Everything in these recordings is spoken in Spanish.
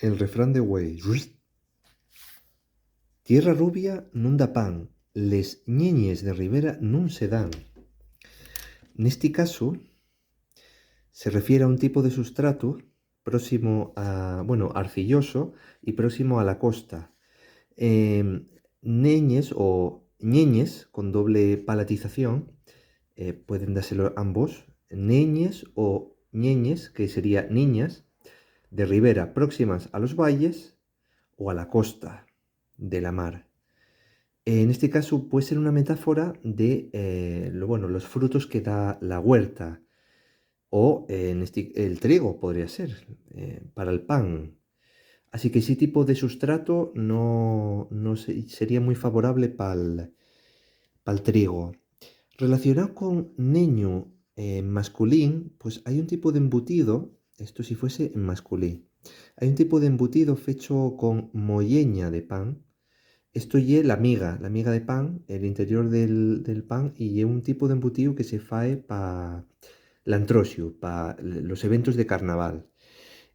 El refrán de Güey. Tierra rubia non da pan, les ñeñes de ribera non se dan. Neste caso, se refiere a un tipo de sustrato próximo a, bueno, arcilloso y próximo a la costa. Neñes o ñeñes con doble palatización, pueden dárselo ambos, neñes o ñeñes, que sería niñas, de ribera próximas a los valles o a la costa de la mar. En este caso puede ser una metáfora de bueno, los frutos que da la huerta o el trigo podría ser para el pan. Así que ese tipo de sustrato no sería muy favorable para el trigo. Relacionado con neño masculín, pues hay un tipo de embutido, esto si fuese en masculín, hay un tipo de embutido hecho con molleña de pan. Esto es la miga de pan, el interior del pan, y es un tipo de embutido que se fae para l'antroxio, para los eventos de carnaval.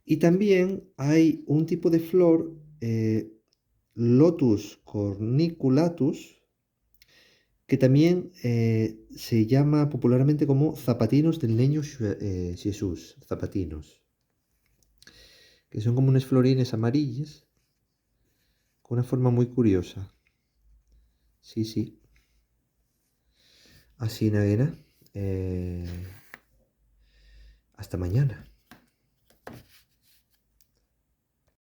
Y también hay un tipo de flor, Lotus corniculatus, que también se llama popularmente como zapatinos del Niño Jesús, zapatinos, que son como unas florines amarillas con una forma muy curiosa. Sí, sí. Así, Naguena. Hasta mañana.